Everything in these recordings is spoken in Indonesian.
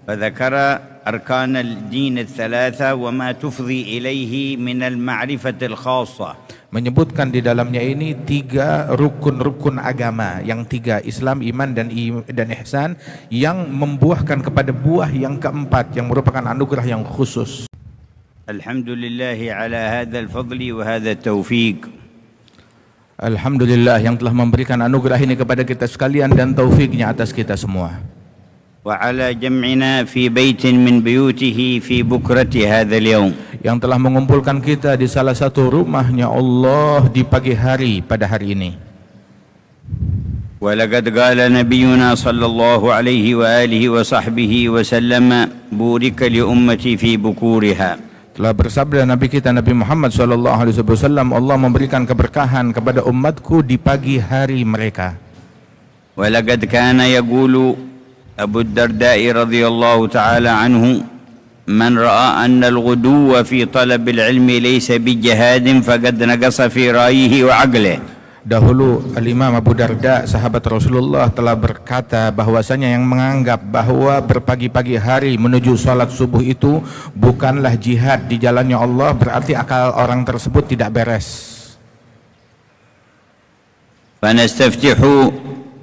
فذكر أركان الدين الثلاثة وما تفضي إليه من المعرفة الخاصة. Menyebutkan di dalamnya ini 3 rukun-rukun agama, yang 3, Islam, iman dan ihsan, yang membuahkan kepada buah yang keempat yang merupakan anugerah yang khusus. Alhamdulillah ala hadha al-fadl wa hadha at-tawfiq. Alhamdulillah yang telah memberikan anugerah ini kepada kita sekalian dan taufiknya atas kita semua. وعلى جمعنا في بيت من بيوته في بكرة هذا اليوم. Yang telah mengumpulkan kita di salah satu rumahnya Allah di pagi hari pada hari ini. ولقد قال نبينا صلى الله عليه وآله وصحبه وسلم بورك لأمتي في بكورها. Telah bersabda Nabi kita Nabi Muhammad sallallahu alaihi wasallam, Allah memberikan keberkahan kepada umatku di pagi hari mereka. ولقد كان يقول أبو الدرداء رضي الله تعالى عنه من رأى أن الغدو في طلب العلم ليس بجهاد فقد نقص في رأيه وعقله. Dahulu Al-Imam Abu Darda, sahabat Rasulullah, telah berkata bahwasanya yang menganggap bahwa berpagi-pagi hari menuju salat subuh itu bukanlah jihad di jalannya Allah, berarti akal orang tersebut tidak beres. فنستفتح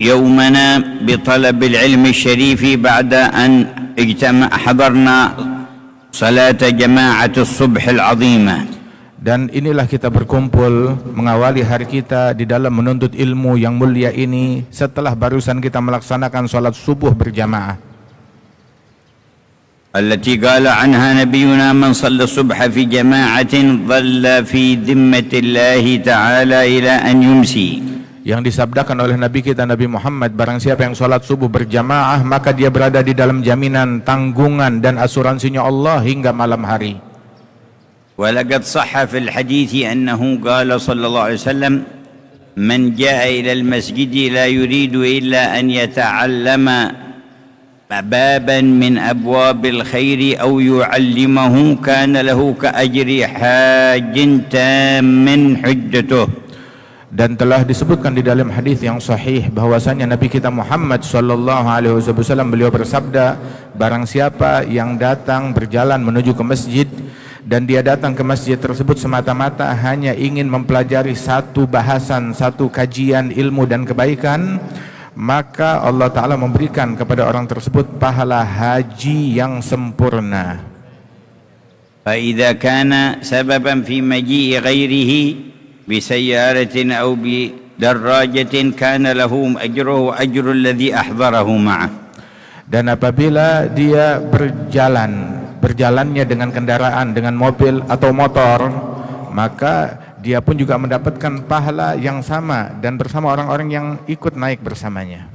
يومنا بطلب العلم الشريف بعد أن حضرنا صلاة جماعة الصبح العظيمة. Dan inilah kita berkumpul mengawali hari kita di dalam menuntut ilmu yang mulia ini setelah barusan kita melaksanakan salat subuh berjamaah. التي قال عنها نبينا من صلى الصبح في جماعة ظل في ذمة الله تعالى إلى أن يمسي. Yang disabdakan oleh Nabi kita Nabi Muhammad, barang siapa yang sholat subuh berjamaah maka dia berada di dalam jaminan, tanggungan dan asuransinya Allah hingga malam hari. ولقد صح في الحديث أنه قال صلى الله عليه وسلم من جاء إلى المسجد لا يريد إلا أن يتعلم بابا من أبواب الخير أو يعلمه كان له كأجر حاج تام حجته. Dan telah disebutkan di dalam hadis yang sahih bahwasanya Nabi kita Muhammad sallallahu alaihi wasallam beliau bersabda, barang siapa yang datang berjalan menuju ke masjid dan dia datang ke masjid tersebut semata-mata hanya ingin mempelajari satu bahasan, satu kajian ilmu dan kebaikan, maka Allah Ta'ala memberikan kepada orang tersebut pahala haji yang sempurna. فإذا كان سببا في مجيء غيره بسيارة أو بدراجة كان له أجره وأجر الذي أحضره معه. Dan apabila dia berjalannya dengan kendaraan, dengan mobil atau motor, maka dia pun juga mendapatkan pahala yang sama dan bersama orang-orang yang ikut naik bersamanya.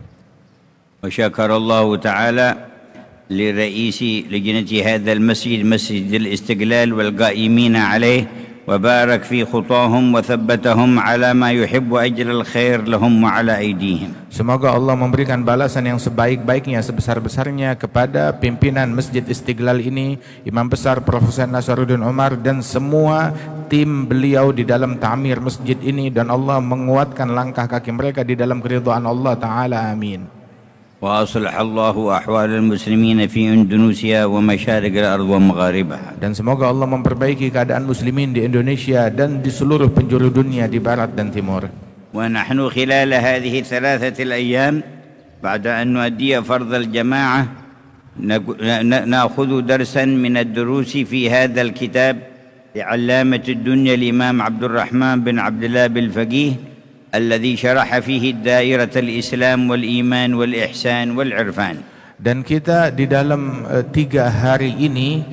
وشكر الله تعالى لرئيس لجنة هذا المسجد مسجد الاستقلال والقائمين عليه وبارك في خطاهم وثبتهم على ما يحب أجر الخير لهم وعلى أيديهم. Semoga Allah memberikan balasan yang sebaik-baiknya, sebesar-besarnya kepada pimpinan Masjid Istiqlal ini, Imam Besar Profesor Nasaruddin Umar dan semua tim beliau di dalam ta'mir masjid ini, dan Allah menguatkan langkah kaki mereka di dalam keridhaan Allah Ta'ala. Amin. وأصلح الله أحوال المسلمين في إندونيسيا ومشارق الأرض ومغاربها. Dan semoga Allah memperbaiki keadaan muslimin di Indonesia dan di seluruh penjuru dunia di barat dan timur. ونحن خلال هذه الثلاثة الأيام بعد أن نؤدي فرض الجماعة نأخذ درسا من الدروس في هذا الكتاب لعلامة الدنيا الإمام عبد الرحمن بن عبد الله بالفقيه الذي شرح فيه الدائرة الإسلام والإيمان والإحسان والعرفان. Dan kita di dalam 3 hari ini,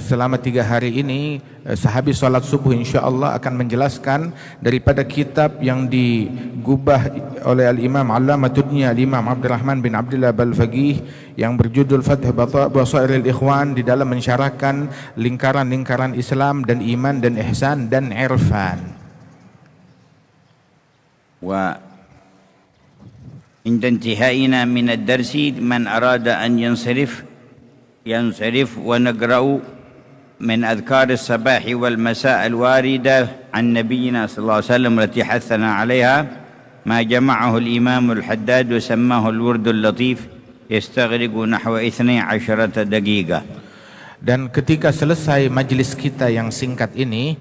selama 3 hari ini, sehabis salat subuh insyaallah akan menjelaskan daripada kitab yang digubah oleh Al-Imam Allamatuddin Al-Imam Abdurrahman bin Abdullah Al-Faqih yang berjudul Fath Basairil Ikhwan, di dalam mensyarahkan lingkaran-lingkaran Islam dan iman dan ihsan dan irfan. عند انتهائنا من الدرس من أراد أن ينصرف ونقرأ من أذكار الصباح والمساء الواردة عن نبينا صلى الله عليه وسلم التي حثنا عليها ما جمعه الإمام الحداد وسماه الورد اللطيف يستغرق نحو 12 دقيقة. Dan ketika selesai majelis kita yang singkat ini,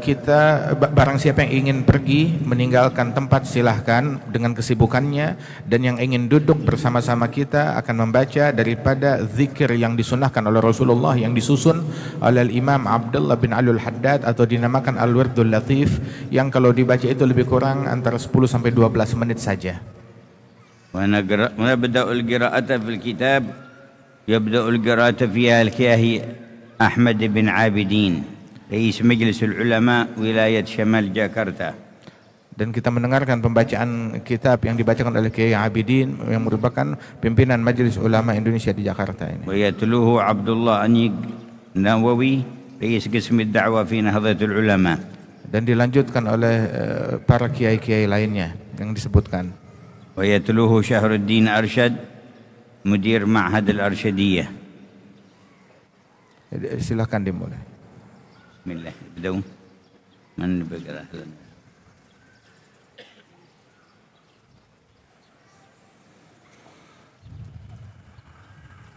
kita barang siapa yang ingin pergi meninggalkan tempat silahkan dengan kesibukannya, dan yang ingin duduk bersama-sama kita akan membaca daripada zikir yang disunahkan oleh Rasulullah yang disusun oleh Imam Abdullah bin Alul Haddad atau dinamakan Al-Wirdul Latif, yang kalau dibaca itu lebih kurang antara 10 sampai 12 menit saja. ونبدأ القراءة في الكتاب يبدأ القراءة فيها الكاهي أحمد بن عابدين رئيس مجلس العلماء ولاية شمال جاكرتا. Dan kita mendengarkan pembacaan kitab yang dibacakan oleh Kiai Abidin yang merupakan pimpinan Majelis Ulama Indonesia di Jakarta ini. ويتلوه عبد الله أنيق نووي رئيس قسم الدعوة في نهضة العلماء. Dan dilanjutkan oleh para kiai-kiai lainnya yang disebutkan. ويتلوه شهر الدين أرشد مدير معهد الأرشدية. Silakan dimulai. بسم الله بدون من بقرأ.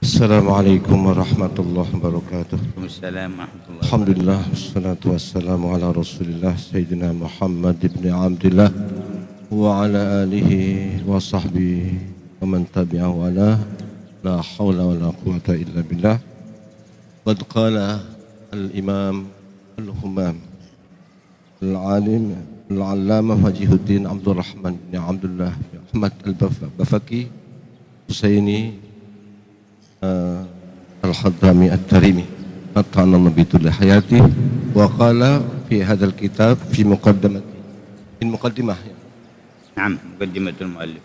السلام عليكم ورحمة الله وبركاته. السلام ورحمة الله. الحمد لله والصلاة والسلام على رسول الله سيدنا محمد بن عبد الله وعلى آله وصحبه ومن تبعه على لا حول ولا قوة إلا بالله. قد قال الإمام الهمام العالم العلامة وجيه الدين عبد الرحمن بن عبد الله أحمد البفكي حسيني الحضرمي التريمي أطعن الله بطول حياته، وقال في هذا الكتاب في المقدمة نعم مقدمة المؤلف.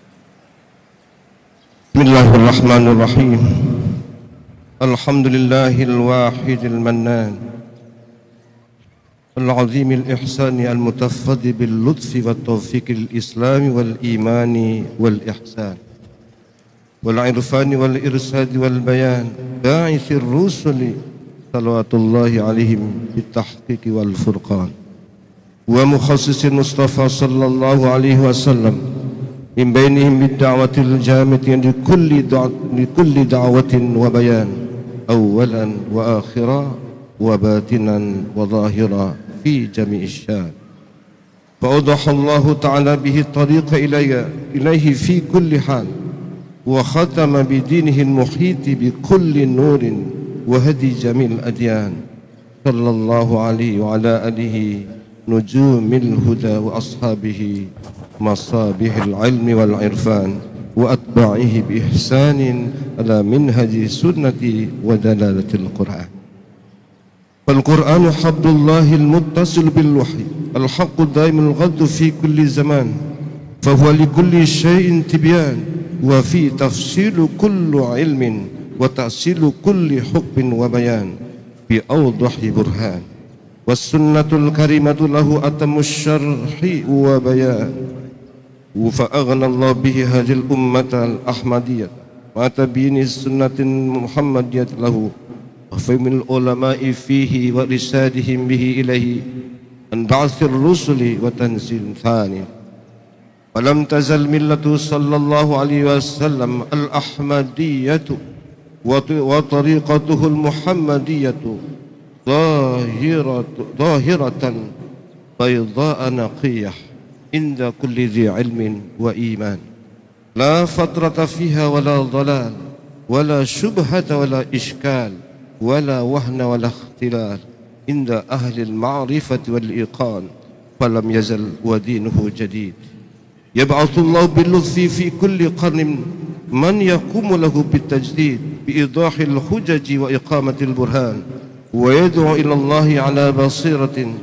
بسم الله الرحمن الرحيم. الحمد لله الواحد المنان العظيم الإحسان المتفضل باللطف والتوفيق الإسلام والإيمان والإحسان والعرفان والإرشاد والبيان، باعث الرسل صلوات الله عليهم بالتحقيق والفرقان، ومخصص المصطفى صلى الله عليه وسلم من بينهم بالدعوة الجامعة لكل دعوة وبيان، أولا وآخرا وباطنا وظاهرا في جميع الشان. فأوضح الله تعالى به الطريق إليه في كل حال، وختم بدينه المحيط بكل نور وهدي جميع الأديان، صلى الله عليه وعلى آله نجوم الهدى وأصحابه مصابيح العلم والعرفان، وأتباعه بإحسان على منهج سنة ودلالة القرآن. فالقرآن حبل الله المتصل بالوحي الحق دائم الغد في كل زمان، فهو لكل شيء تبيان، وفي تفصيل كل علم وتأصيل كل حكم وبيان بأوضح برهان. والسنة الكريمة له أتم الشرح وبيان، فأغنى الله به هذه الأمة الأحمدية مع تبيين السنة المحمدية له، وفهم العلماء فيه وإرشادهم به إليه عن بعث الرسل وتنزيل ثاني. ولم تزل ملته صلى الله عليه وسلم الأحمدية وطريقته المحمدية ظاهرة بيضاء نقية عند كل ذي علم وإيمان، لا فترة فيها ولا ضلال ولا شبهة ولا إشكال ولا وهن ولا اختلال عند أهل المعرفة والإيقان، فلم يزل ودينه جديد. يبعث الله باللطف في كل قرن من يقوم له بالتجديد بإيضاح الحجج وإقامة البرهان، ويدعو إلى الله على بصيرة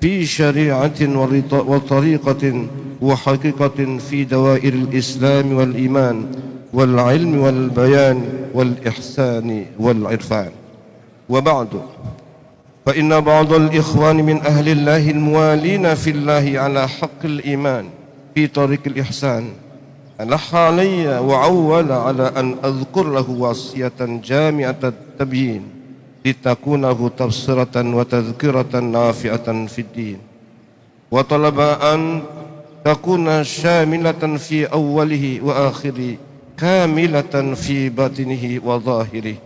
في شريعة وطريقة وحقيقة في دوائر الإسلام والإيمان والعلم والبيان والإحسان والعرفان. وبعد، فإن بعض الإخوان من أهل الله الموالين في الله على حق الإيمان في طريق الإحسان ألح علي وعول على أن أذكر له وصية جامعة التبيين لتكونه تبصرة وتذكرة نافعة في الدين، وطلب أن تكون شاملة في أوله وآخره كاملة في باطنه وظاهره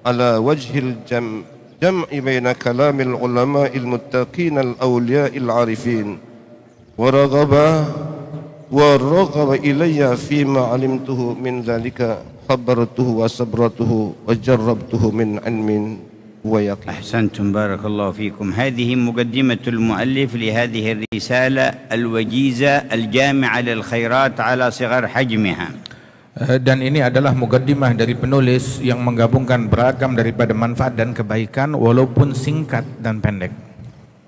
على وجه الجمع بين كلام العلماء المتقين الأولياء العارفين ورغب إلي فيما علمته من ذلك خبرته وصبرته وجربته من علم ويقين. أحسنتم، بارك الله فيكم. هذه مقدمة المؤلف لهذه الرسالة الوجيزة الجامعة للخيرات على صغر حجمها. Dan ini adalah mukaddimah dari penulis yang menggabungkan beragam daripada manfaat dan kebaikan walaupun singkat dan pendek.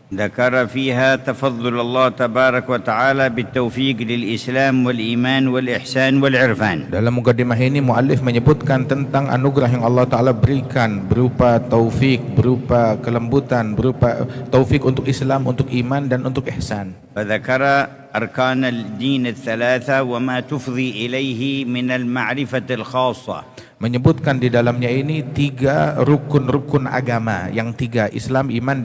ذكر فيها تفضل الله تبارك وتعالى بالتوفيق للإسلام والإيمان والإحسان والعرفان. Dalam mukaddimah ini muallif menyebutkan tentang anugerah yang Allah Ta'ala berikan berupa taufik, berupa kelembutan, berupa taufik untuk Islam, untuk iman dan untuk ihsan. فذكر أركان الدين الثلاثة وما تفضي إليه من المعرفة الخاصة. Menyebutkan di dalamnya ini 3 rukun-rukun agama, yang 3, Islam, iman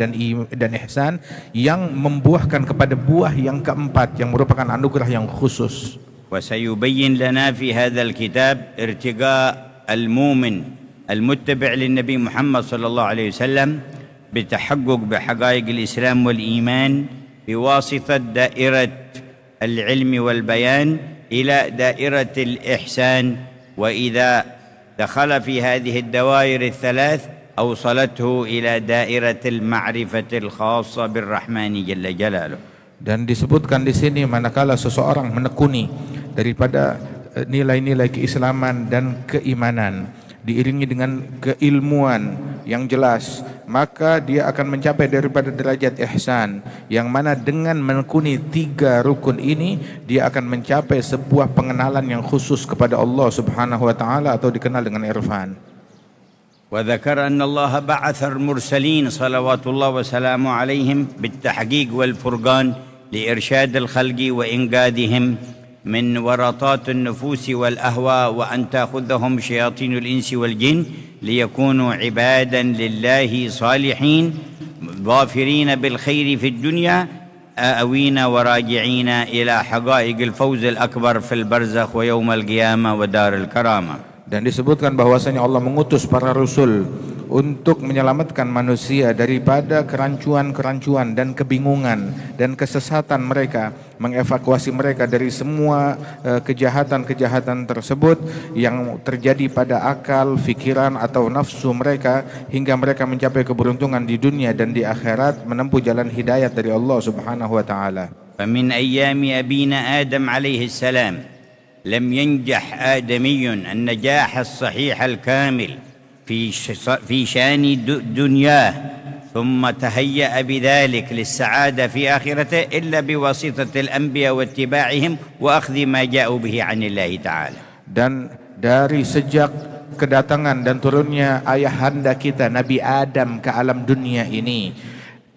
dan ihsan, yang membuahkan kepada buah yang keempat yang merupakan anugerah yang khusus. وسيبين لنا في هذا الكتاب ارتقاء المؤمن المتبع للنبي محمد صلى الله عليه وسلم بتحقق بحقائق الإسلام والإيمان بواسطة دائرة العلم والبيان إلى دائرة الإحسان، وإذا دخل في هذه الدوائر الثلاث أوصلته إلى دائرة المعرفة الخاصة بالرحمن جل جلاله. Dan disebutkan di sini manakala seseorang menekuni daripada nilai-nilai keislaman dan keimanan diiringi dengan keilmuan yang jelas, maka dia akan mencapai daripada derajat ihsan, yang mana dengan menekuni 3 rukun ini dia akan mencapai sebuah pengenalan yang khusus kepada Allah Subhanahu wa taala atau dikenal dengan irfan. وذكر أن الله بعث المرسلين صلوات الله وسلامه عليهم بالتحقيق والفرقان لإرشاد الخلق وإنقاذهم من ورطات النفوس والأهواء، وأن تأخذهم شياطين الإنس والجن ليكونوا عبادا لله صالحين ظافرين بالخير في الدنيا آوين وراجعين إلى حقائق الفوز الأكبر في البرزخ ويوم القيامة ودار الكرامة. Dan disebutkan bahwasanya Allah mengutus para rasul untuk menyelamatkan manusia daripada kerancuan-kerancuan dan kebingungan dan kesesatan mereka, mengevakuasi mereka dari semua kejahatan-kejahatan tersebut yang terjadi pada akal, fikiran atau nafsu mereka, hingga mereka mencapai keberuntungan di dunia dan di akhirat, menempuh jalan hidayat dari Allah Subhanahu wa taala. فمن أيام أبينا آدم عليه السلام لم ينجح آدمي النجاح الصحيح الكامل في شان دنياه ثم تهيأ بذلك للسعادة في آخرته إلا بواسطة الأنبياء واتباعهم وأخذ ما جاءوا به عن الله تعالى. Dan dari sejak kedatangan dan turunnya ayahanda kita Nabi Adam ke alam dunia ini,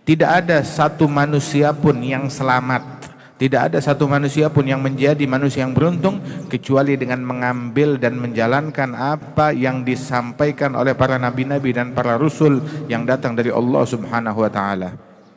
tidak ada satu manusia pun yang selamat, tidak ada satu manusia pun yang menjadi manusia yang beruntung kecuali dengan mengambil dan menjalankan apa yang disampaikan oleh para nabi-nabi dan para rasul yang datang dari Allah Subhanahu wa taala.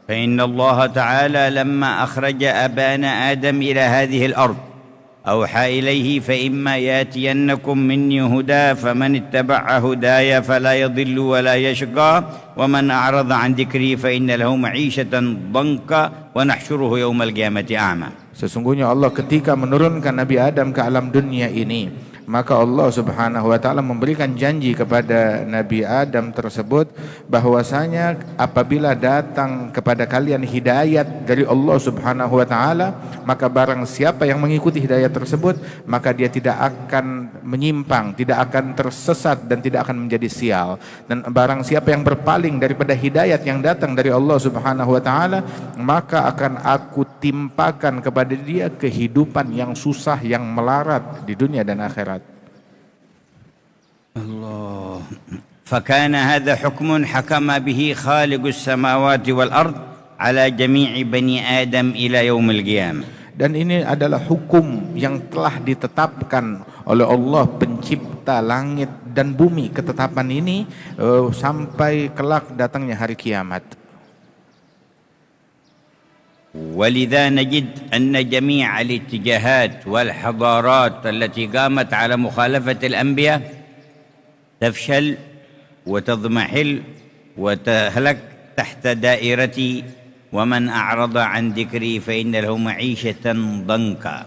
فإن الله تعالى لما أخرج أبانا آدم إلى هذه الأرض أوحى إليه فإما يأتينكم مني هدى فمن اتبع هداي فلا يضل ولا يشقى ومن أعرض عن ذكري فإن له معيشة ضنكا ونحشره يوم القيامة أعمى. Sesungguhnya Allah ketika menurunkan Nabi Adam ke alam dunia ini, maka Allah Subhanahu wa taala memberikan janji kepada Nabi Adam tersebut bahwasanya apabila datang kepada kalian hidayat dari Allah Subhanahu wa taala, maka barang siapa yang mengikuti hidayat tersebut, maka dia tidak akan menyimpang, tidak akan tersesat dan tidak akan menjadi sial. Dan barang siapa yang berpaling daripada hidayat yang datang dari Allah Subhanahu wa taala, maka akan aku timpakan kepada dia kehidupan yang susah, yang melarat di dunia dan akhirat. الله. فكان هذا حكم حكم به خالق السماوات والأرض على جميع بني آدم إلى يوم القيامة. Dan ini adalah hukum yang telah ditetapkan oleh Allah pencipta langit dan bumi. Ketetapan ini sampai kelak datangnya hari kiamat. ولذا نجد أن جميع الاتجاهات والحضارات التي قامت على مخالفة الأنبياء تفشل وتضمحل وتهلك تحت دائرة ومن أعرض عن ذكري فإن له معيشة ضنكا.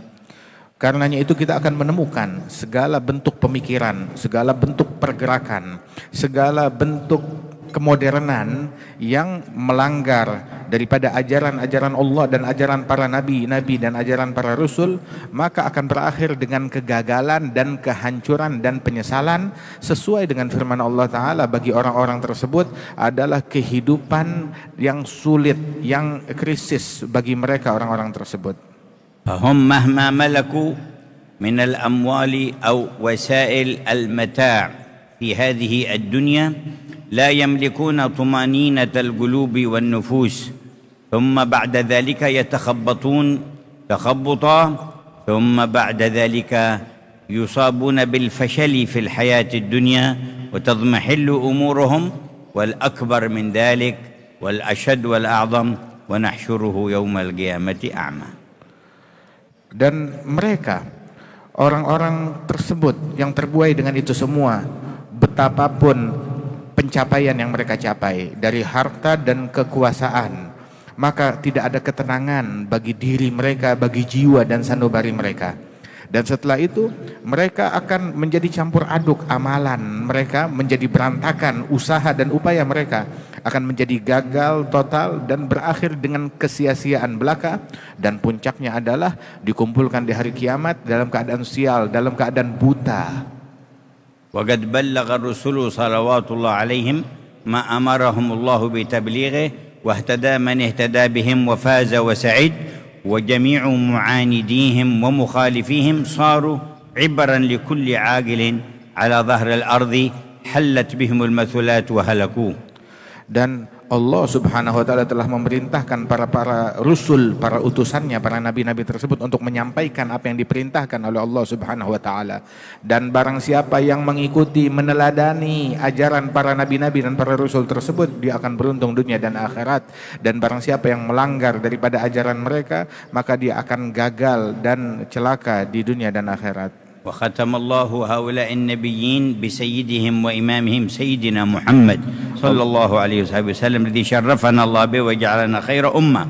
Karenanya itu kita akan menemukan segala bentuk pemikiran, segala bentuk pergerakan, segala bentuk kemodernan yang melanggar daripada ajaran-ajaran Allah dan ajaran para nabi-nabi dan ajaran para rasul, maka akan berakhir dengan kegagalan dan kehancuran dan penyesalan. Sesuai dengan firman Allah Ta'ala, bagi orang-orang tersebut adalah kehidupan yang sulit, yang krisis bagi mereka orang-orang tersebut. فهم مهما ملكوا من الأموال أو وسائل المتاع في هذه الدنيا لا يملكون طمأنينة القلوب والنفوس، ثم بعد ذلك يتخبطون تخبطا، ثم بعد ذلك يصابون بالفشل في الحياة الدنيا وتضمحل أمورهم، والأكبر من ذلك والأشد والأعظم ونحشره يوم القيامة أعمى. Dan mereka, orang-orang tersebut yang terbuai dengan itu semua, betapapun pencapaian yang mereka capai dari harta dan kekuasaan, maka tidak ada ketenangan bagi diri mereka, bagi jiwa dan sanubari mereka. Dan setelah itu mereka akan menjadi campur aduk, amalan mereka menjadi berantakan, usaha dan upaya mereka akan menjadi gagal total dan berakhir dengan kesia-siaan belaka, dan puncaknya adalah dikumpulkan di hari kiamat dalam keadaan sial, dalam keadaan buta. وقد بلغ الرسل صلوات الله عليهم ما أمرهم الله بتبليغه واهتدى من اهتدى بهم وفاز وسعد، وجميع معانديهم ومخالفيهم صاروا عبرا لكل عاقل على ظهر الأرض حلت بهم المثلات وهلكوا. Dan Allah Subhanahu wa Ta'ala telah memerintahkan para rasul, para utusannya, para nabi-nabi tersebut untuk menyampaikan apa yang diperintahkan oleh Allah Subhanahu wa Ta'ala. Dan barang siapa yang mengikuti, meneladani ajaran para nabi-nabi dan para rasul tersebut, dia akan beruntung dunia dan akhirat. Dan barang siapa yang melanggar daripada ajaran mereka, maka dia akan gagal dan celaka di dunia dan akhirat. وختم الله هؤلاء النبيين بسيدهم وإمامهم سيدنا محمد صلى الله عليه وسلم الذي شرفنا الله به وجعلنا خير أمة.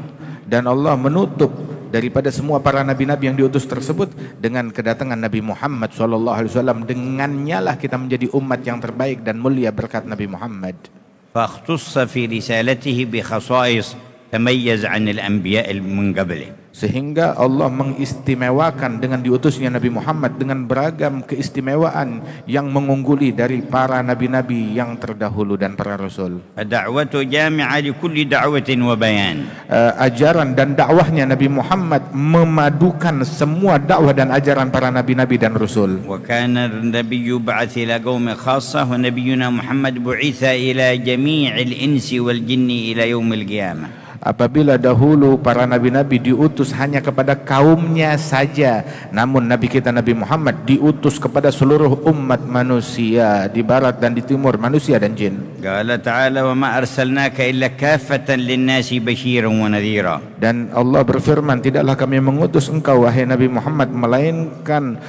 Dan Allah menutup daripada semua para nabi-nabi yang diutus tersebut dengan kedatangan Nabi Muhammad SAW. Dengannya lah kita menjadi umat yang terbaik dan mulia berkat Nabi Muhammad. فاختص في رسالته بخصائص تميز عن الأنبياء من قبله. Sehingga Allah mengistimewakan dengan diutusnya Nabi Muhammad dengan beragam keistimewaan yang mengungguli dari para nabi-nabi yang terdahulu dan para rasul. دعوته جامعة لكل دعوة وبيان. Ajaran dan dakwahnya Nabi Muhammad memadukan semua dakwah dan ajaran para nabi-nabi dan rasul. وكان النبي بعث إلى قوم خاصة ونبينا محمد بعث إلى جميع الإنس والجن إلى يوم القيامة. Apabila dahulu para nabi-nabi diutus hanya kepada kaumnya saja, namun Nabi kita Nabi Muhammad diutus kepada seluruh umat manusia di barat dan di timur, manusia dan jin. Qala ta'ala wa ma arsalnaka illa kaffatan lin-nasi basyiran wa nadhira. Dan Allah berfirman, tidaklah kami mengutus engkau wahai Nabi Muhammad melainkan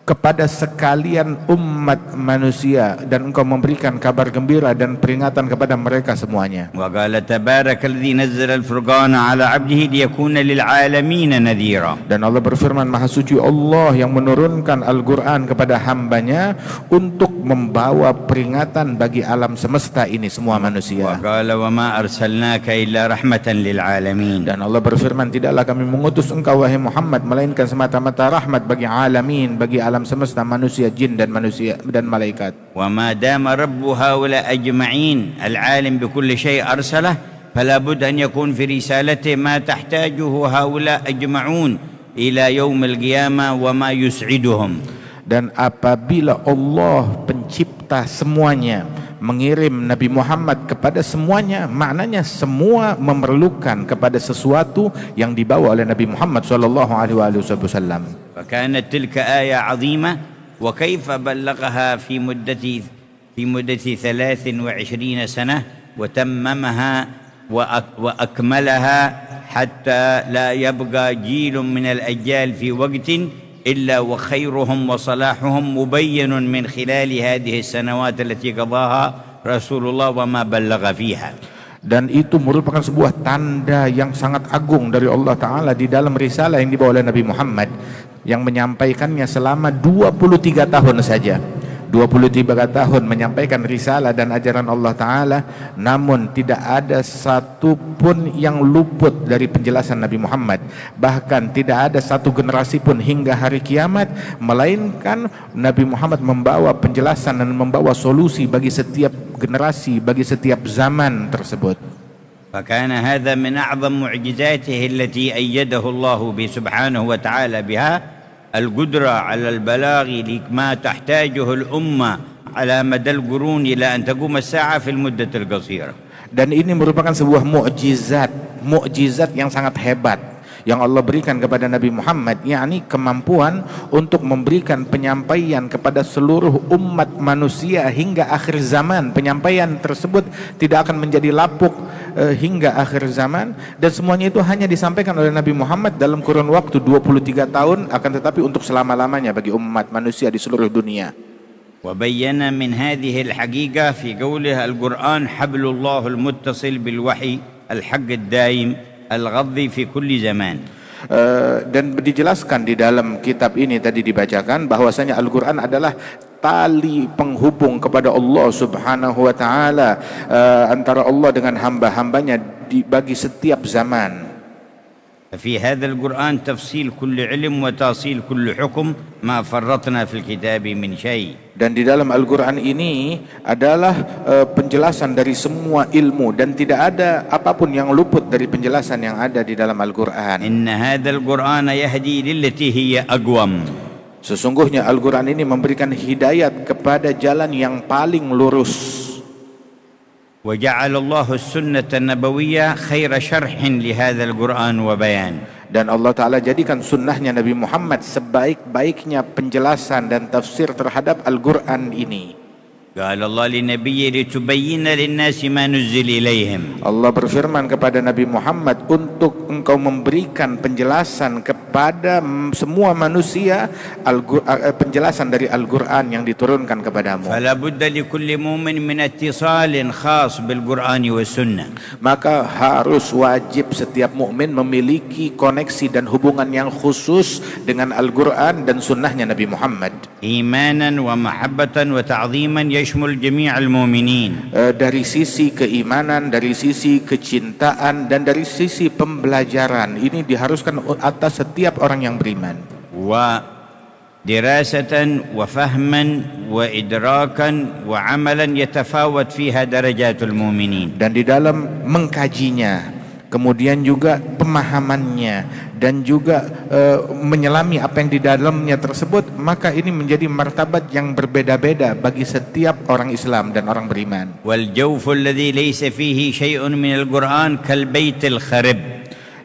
kepada sekalian umat manusia, dan engkau memberikan kabar gembira dan peringatan kepada mereka semuanya. Wa qala tabarakal ladzi nazzala al-furqana ala 'abdihi liyakuna lil 'alamin nadhira. Dan Allah berfirman, maha suci Allah yang menurunkan Al-Qur'an kepada hambanya untuk membawa peringatan bagi alam semesta ini, semua manusia. Wa qala wa ma arsalnaka illa rahmatan lil 'alamin. Dan Allah berfirman, tidaklah kami mengutus engkau wahai Muhammad melainkan semata-mata rahmat bagi alamin, bagi alam semesta, manusia, jin dan manusia dan malaikat. Wa ma dama rabbu haula ajma'in al-alim bi kulli syai' arsalah fala budda an yakun fi risalatihi ma tahtajuhu haula ajma'un ila yaum al-qiyamah wa ma yus'iduhum. Dan apabila Allah pencipta semuanya mengirim Nabi Muhammad kepada semuanya, maknanya semua memerlukan kepada sesuatu yang dibawa oleh Nabi Muhammad SAW. فكانت تلك آية عظيمة وكيف بلغها في مدة 23 سنة وتممها وأكملها حتى لا يبقى جيل من الأجيال في وقت إلا وخيرهم وصلاحهم مبين من خلال هذه السنوات التي قضاها رسول الله وما بلغ فيها. Dan itu merupakan sebuah tanda yang sangat agung dari Allah Ta'ala di dalam risalah yang dibawa oleh Nabi Muhammad, yang menyampaikannya selama 23 tahun saja. 23 tahun menyampaikan risalah dan ajaran Allah Ta'ala, namun tidak ada satu pun yang luput dari penjelasan Nabi Muhammad. Bahkan tidak ada satu generasi pun hingga hari kiamat, melainkan Nabi Muhammad membawa penjelasan dan membawa solusi bagi setiap generasi, bagi setiap zaman tersebut. فكان هذا من أعظم معجزاته التي أيده الله سبحانه وتعالى بها، القدرة على البلاغ لما تحتاجه الأمة على مدى القرون إلى أن تقوم الساعة في المدة القصيرة. Dan ini merupakan sebuah mukjizat yang sangat hebat yang Allah berikan kepada Nabi Muhammad, yakni kemampuan untuk memberikan penyampaian kepada seluruh umat manusia hingga akhir zaman. Penyampaian tersebut tidak akan menjadi lapuk hingga akhir zaman, dan semuanya itu hanya disampaikan oleh Nabi Muhammad dalam kurun waktu 23 tahun, akan tetapi untuk selama-lamanya bagi umat manusia di seluruh dunia. وبين من هذه الحقيقة في قوله القرآن حبل الله المتصل بالوحي الحق الدائم الغضي في كل زمان. Dan dijelaskan di dalam kitab ini tadi dibacakan bahwasanya Al-Quran adalah tali penghubung kepada Allah Subhanahu wa Ta'ala, antara Allah dengan hamba-hambanya bagi setiap zaman. في هذا القرآن تفصيل كل علم وتأصيل كل حكم ما فرطنا في الكتاب من شيء. Dan di dalam Al-Quran ini adalah penjelasan dari semua ilmu, dan tidak ada apapun yang luput dari penjelasan yang ada di dalam Al-Quran. إن هذا القرآن يهدي للتي هي أقوم. Sesungguhnya Al-Quran ini memberikan hidayat kepada jalan yang paling lurus. وجعل الله السنة النبوية خير شرح لهذا القرآن وبيان. Dan Allah Ta'ala jadikan sunnahnya Nabi Muhammad sebaik-baiknya penjelasan dan tafsir terhadap Al-Quran ini. قال الله لنبيه لتبين للناس ما نزل إليهم. Allah berfirman kepada Nabi Muhammad untuk engkau memberikan penjelasan kepada semua manusia, penjelasan dari Al-Quran yang diturunkan kepadamu. فلا بد لكل مؤمن من اتصال خاص بالقرآن والسنة. Maka harus wajib setiap mukmin memiliki koneksi dan hubungan yang khusus dengan Al-Quran dan sunnahnya Nabi Muhammad. إيمانا ومحبة وتعظيما يشمل جميع المؤمنين. Dari sisi keimanan, dari sisi kecintaan, dan dari sisi pembelajaran, ini diharuskan atas setiap orang yang beriman. ودراسة وفهما وإدراكا وعملا يتفاوت فيها درجات المؤمنين. Dan di dalam mengkajinya, kemudian juga pemahamannya, dan juga menyelami apa yang di dalamnya tersebut, maka ini menjadi martabat yang berbeda-beda bagi setiap orang Islam dan orang beriman. والجوف الذي ليس فيه شيء من القرآن كالبيت الخرب.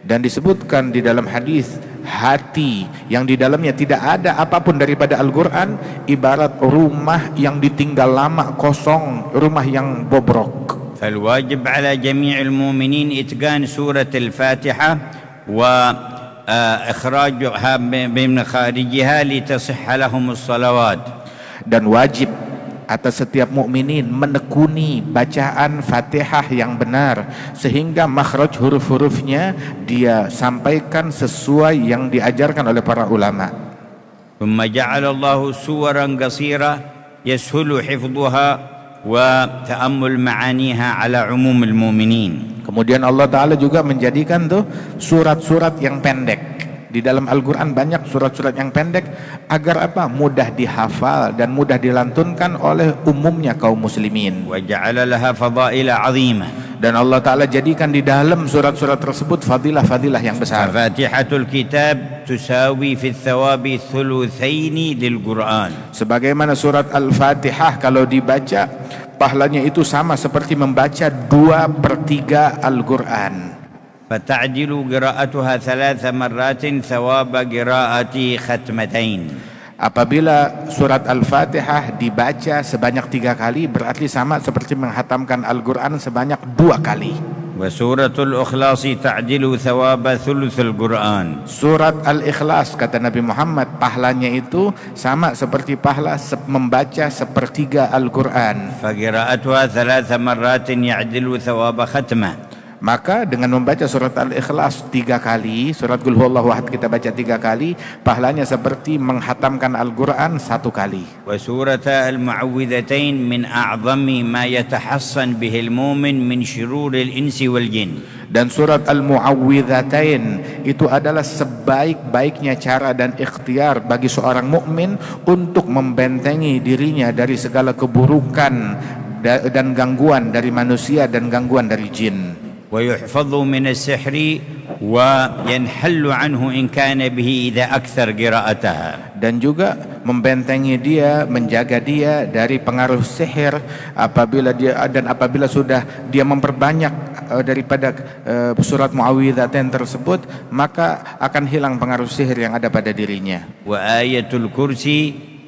Dan disebutkan di dalam hadis, hati yang di dalamnya tidak ada apapun daripada Al-Quran ibarat rumah yang ditinggal lama, kosong, rumah yang bobrok. فالواجب على جميع المؤمنين إتقان سورة الفاتحة وإخراجها من خارجها لتصح لهم الصلوات. Dan wajib atas setiap mukminin menekuni bacaan Fatihah yang benar, sehingga makhraj huruf-hurufnya dia sampaikan sesuai yang diajarkan oleh para ulama. ثم جعل الله سورا قصيرة يسهل حفظها وتأمل معانيها على عموم المؤمنين. Kemudian Allah Ta'ala juga menjadikan tuh surat-surat yang pendek. Di dalam Al-Quran banyak surat-surat yang pendek, agar apa? Mudah dihafal dan mudah dilantunkan oleh umumnya kaum muslimin. وجعل لها فضائل عظيمة. Dan Allah Ta'ala jadikan di dalam surat-surat tersebut fadilah-fadilah yang besar. فاتحة الكتاب تساوي في الثواب ثلثين للقرآن. Sebagaimana surat Al-Fatihah kalau dibaca, pahalanya itu sama seperti membaca 2/3 Al-Quran. فتعجل قراءتها 3 مرات ثواب قراءة ختمتين. Apabila surat Al-Fatihah dibaca sebanyak 3 kali, berarti sama seperti menghatamkan Al-Quran sebanyak 2 kali. وسورة الإخلاص تعدل ثواب ثلث القرآن. Surat Al-Ikhlas kata Nabi Muhammad pahalanya itu sama seperti pahala membaca sepertiga Al-Quran. فقراءتها 3 مرات يعدل ثواب ختمة. Maka dengan membaca surat Al-Ikhlas 3 kali, surat Qul Huwallahu Ahad kita baca 3 kali, pahalanya seperti menghatamkan Al-Quran 1 kali. وسورة المعوذتين من أعظم ما يتحصن به المؤمن من شرور الإنس والجن. Dan surat Al-Mu'awwidhatain itu adalah sebaik-baiknya cara dan ikhtiar bagi seorang mukmin untuk membentengi dirinya dari segala keburukan dan gangguan dari manusia dan gangguan dari jin. ويحفظ من السحر وينحل عنه إن كان به إذا أكثر قراءتها. Dan juga membentengi dia, menjaga dia dari pengaruh sihir apabila sudah dia memperbanyak daripada surat Mu'awwidhatain tersebut, maka akan hilang pengaruh sihir yang ada pada dirinya. وآية الكرسي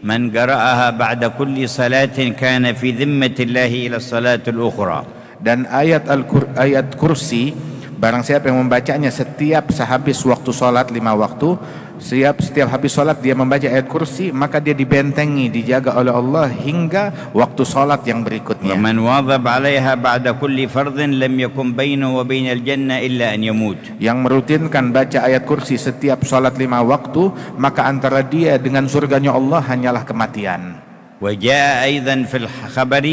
من قرأها بعد كل صلاة كان في ذمة الله إلى الصلاة الأخرى. Dan ayat kursi, barang siapa yang membacanya setiap sehabis waktu sholat 5 waktu, setiap habis sholat dia membaca ayat kursi, maka dia dibentengi, dijaga oleh Allah hingga waktu sholat yang berikutnya. ومن واظب عليها بعد كل فرض لم يكن بينه وبين الجنة إلا أن يموت. Yang merutinkan baca ayat kursi setiap sholat 5 waktu, maka antara dia dengan surganya Allah hanyalah kematian. وجاء أيضا في الخبر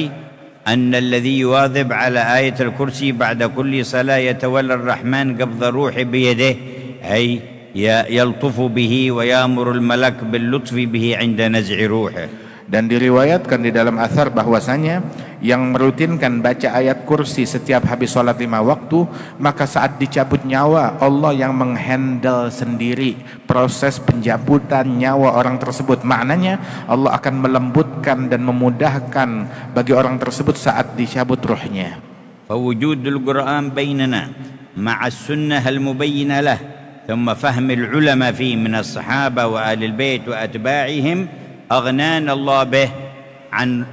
أن الذي يواظب على آية الكرسي بعد كل صلاة يتولى الرحمن قبض الروح بيده، أي يلطف به ويأمر الملك باللطف به عند نزع روحه. Dan diriwayatkan di dalam athar bahwasanya yang merutinkan baca ayat kursi setiap habis sholat 5 waktu, maka saat dicabut nyawa Allah yang menghandle sendiri proses pencabutan nyawa orang tersebut. Maknanya Allah akan melembutkan dan memudahkan bagi orang tersebut saat dicabut ruhnya. فوجود القرآن بيننا مع السنة المبينة له ثم فهم العلماء فيه من الصحابة وآل البيت وأتباعهم أغنانا الله به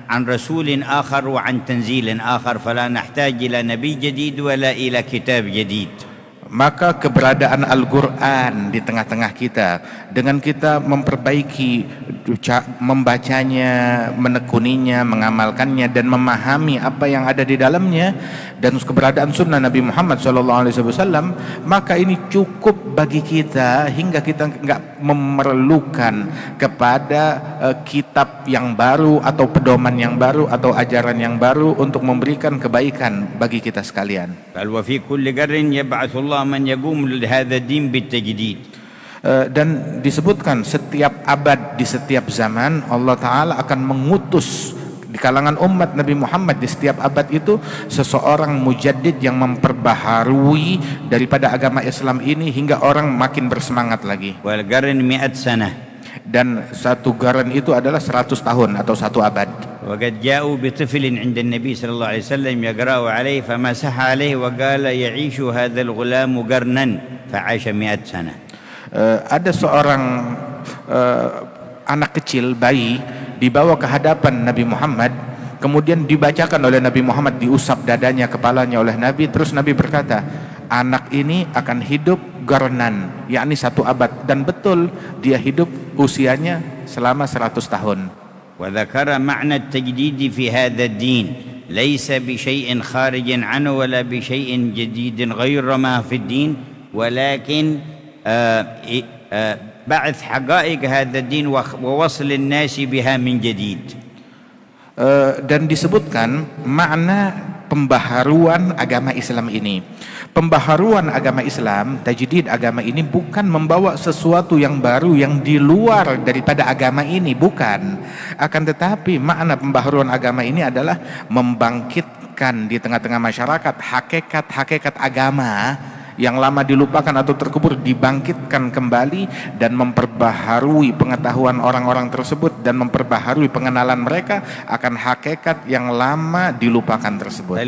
عن رسول آخر وعن تنزيل آخر، فلا نحتاج إلى نبي جديد ولا إلى كتاب جديد. Maka keberadaan Al-Quran di tengah-tengah kita, dengan kita memperbaiki membacanya, menekuninya, mengamalkannya, dan memahami apa yang ada di dalamnya, dan keberadaan sunnah Nabi Muhammad SAW, maka ini cukup bagi kita hingga kita nggak memerlukan kepada kitab yang baru atau pedoman yang baru atau ajaran yang baru untuk memberikan kebaikan bagi kita sekalian. وفي كل قرن يبعث الله من يقوم لهذا الدين بالتجديد. Dan disebutkan setiap abad, di setiap zaman Allah Ta'ala akan mengutus di kalangan umat Nabi Muhammad di setiap abad itu seseorang mujaddid yang memperbaharui daripada agama Islam ini hingga orang makin bersemangat lagi. والقرن 100 سنة. Dan satu garan itu adalah 100 tahun atau satu abad. وقد جاءوا بطفل عند النبي صلى الله عليه وسلم يقرأ عليه فمسح عليه وقال يعيش هذا الغلام قرنا فعاش 100 سنة. Ada seorang anak kecil, bayi, dibawa ke hadapan Nabi Muhammad, kemudian dibacakan oleh Nabi Muhammad, diusap dadanya, kepalanya oleh Nabi, terus Nabi berkata, anak ini akan hidup garnan, yakni 1 abad, dan betul dia hidup usianya selama 100 tahun. وذكر معنى التجديد في هذا الدين ليس بشيء خارج عنه ولا بشيء جديد غير ما في الدين، ولكن بعث حقائق هذا الدين ووصل الناس بها من جديد. Dan disebutkan makna pembaharuan agama Islam ini. Pembaharuan agama Islam, tajdid agama ini bukan membawa sesuatu yang baru yang di luar daripada agama ini, bukan. Akan tetapi makna pembaharuan agama ini adalah membangkitkan di tengah-tengah masyarakat hakikat-hakikat agama yang lama dilupakan atau terkubur, dibangkitkan kembali dan memperbaharui pengetahuan orang-orang tersebut dan memperbaharui pengenalan mereka akan hakikat yang lama dilupakan tersebut.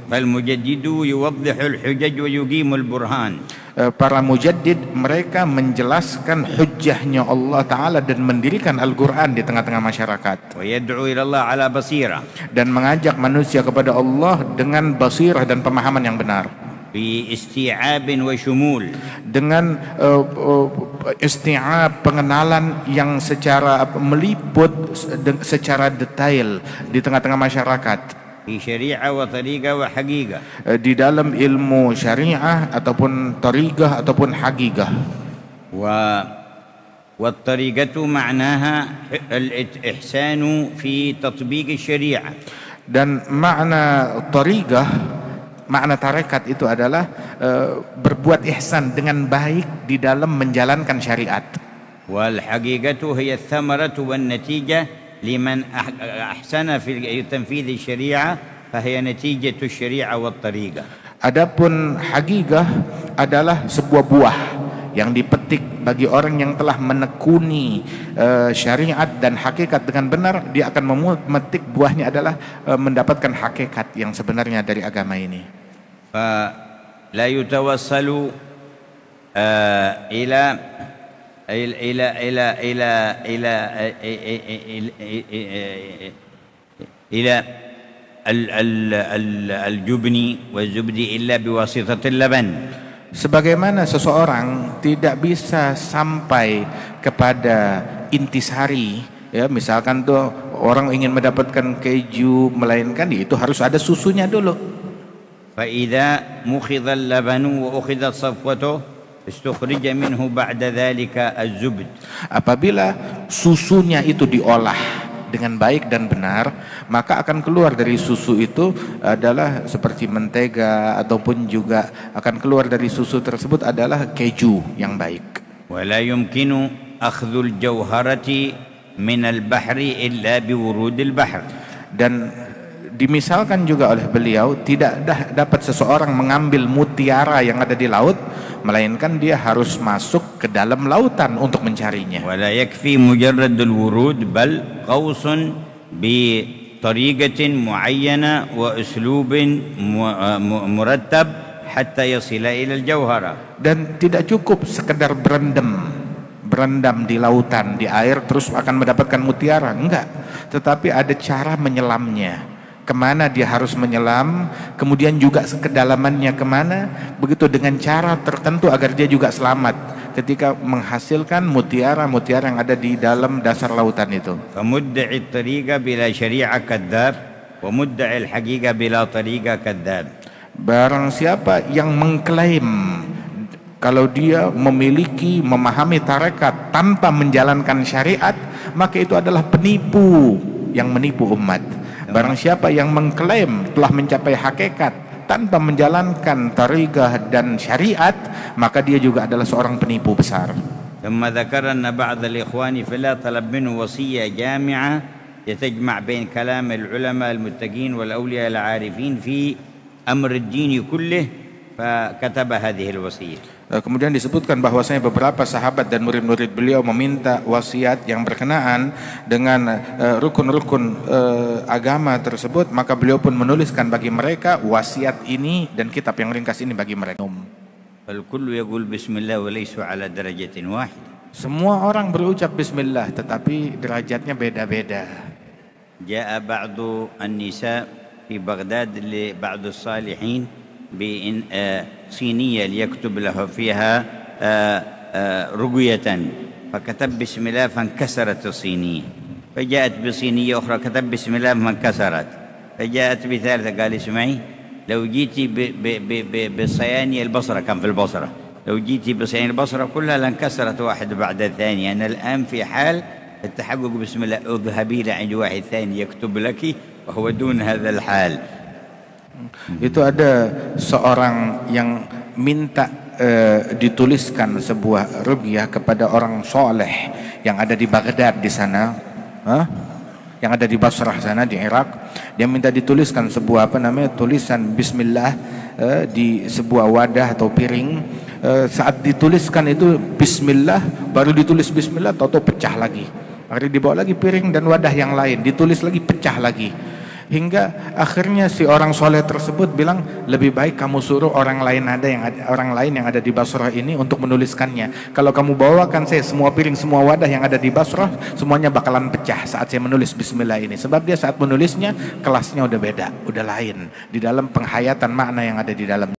Al-mujaddidu yuwaddihul hujaj wa yuqimul burhan. Para mujaddid mereka menjelaskan hujjahnya Allah Ta'ala dan mendirikan Al-Quran di tengah-tengah masyarakat. Wa yad'u ila Allah ala basira. Dan mengajak manusia kepada Allah dengan basirah dan pemahaman yang benar. باستيعاب وشمول dengan isti'ab, pengenalan yang secara meliput secara detail di tengah-tengah masyarakat, في شريعة وطريقة وحقيقة di dalam ilmu syariah ataupun tariqah ataupun haqigah. والطريقة معناها الإحسان في تطبيق الشريعة. Dan makna tariqah, makna tarekat itu adalah berbuat ihsan dengan baik di dalam menjalankan syariat. والحقيقة هي الثمرة والنتيجة لمن أحسن في تنفيذ الشريعة فهي نتيجة الشريعة والطريقة. Adapun haqigah adalah sebuah buah yang dipetik bagi orang yang telah menekuni syariat dan hakikat dengan benar. Dia akan memetik buahnya adalah mendapatkan hakikat yang sebenarnya dari agama ini. فلا يتوصل إلى إلى إلى إلى إلى إلى الجبن والزبد إلا بواسطة اللبن. Sebagaimana seseorang tidak bisa sampai kepada intisari, ya misalkan tuh orang ingin mendapatkan keju, melainkan itu harus ada susunya dulu. فإذا مخض اللبن وأخذت صفوته استخرج منه بعد ذلك الزبد. Apabila susunya itu diolah dengan baik dan benar, maka akan keluar dari susu itu adalah seperti mentega, ataupun juga akan keluar dari susu tersebut adalah keju yang baik. ولا يمكن أخذ الجوهرة من البحر إلا بورود البحر. Dan dimisalkan juga oleh beliau, tidak dapat seseorang mengambil mutiara yang ada di laut, melainkan dia harus masuk ke dalam lautan untuk mencarinya. ولا يكفي مجرد الورود بل قوس بطريقة معينة وأسلوب مرتب حتى يصل إلى الجوهرة. Dan tidak cukup sekedar berendam di lautan, di air terus akan mendapatkan mutiara, enggak, tetapi ada cara menyelamnya. Kemana dia harus menyelam, kemudian juga kedalamannya kemana, begitu dengan cara tertentu agar dia juga selamat ketika menghasilkan mutiara-mutiara yang ada di dalam dasar lautan itu. فمدعي الطريقة بلا شريعة كذاب ومدعي الحقيقة بلا طريقة كذاب. Barang siapa yang mengklaim kalau dia memahami tarekat tanpa menjalankan syariat, maka itu adalah penipu yang menipu umat. Barang siapa yang mengklaim telah mencapai hakikat tanpa menjalankan tariqah dan syariat, maka dia juga adalah seorang penipu besar. ثم ذكر أن بعض الإخوان فلا طلب منه وصية جامعة يتجمع بين كلام العلماء المتقين والأولياء العارفين في أمر الدين كله فكتب هذه الوصية. Kemudian disebutkan bahwasanya beberapa sahabat dan murid-murid beliau meminta wasiat yang berkenaan dengan rukun-rukun agama tersebut, maka beliau pun menuliskan bagi mereka wasiat ini dan kitab yang ringkas ini bagi mereka. فالكل يقول بسم الله وليس على درجة واحدة. Semua orang berucap bismillah, tetapi derajatnya beda-beda. جاء بعض النساء في بغداد لبعض الصالحين بصينية ليكتب له فيها رقية، فكتب بسم الله فانكسرت الصينية، فجاءت بصينية أخرى كتب بسم الله فانكسرت، فجاءت بثالثة قال اسمعي لو جيتي بالصيانية البصرة، كان في البصرة، لو جيتي بصيانية البصرة كلها لانكسرت واحد بعد الثاني. أنا الآن في حال التحقق بسم الله، اذهبي لعند واحد ثاني يكتب لك وهو دون هذا الحال. Itu ada seorang yang minta dituliskan sebuah ruqyah kepada orang soleh yang ada di Baghdad di sana, yang ada di Basrah sana di Irak. Dia minta dituliskan sebuah tulisan Bismillah di sebuah wadah atau piring. Saat dituliskan itu Bismillah, baru ditulis Bismillah, tahu-tahu pecah lagi. Akhirnya dibawa lagi piring dan wadah yang lain, ditulis lagi, pecah lagi. Hingga akhirnya si orang soleh tersebut bilang, lebih baik kamu suruh orang lain yang ada di Basrah ini untuk menuliskannya. Kalau kamu bawakan saya semua piring, semua wadah yang ada di Basrah, semuanya bakalan pecah saat saya menulis Bismillah ini. Sebab dia saat menulisnya kelasnya udah beda, udah lain di dalam penghayatan makna yang ada di dalam.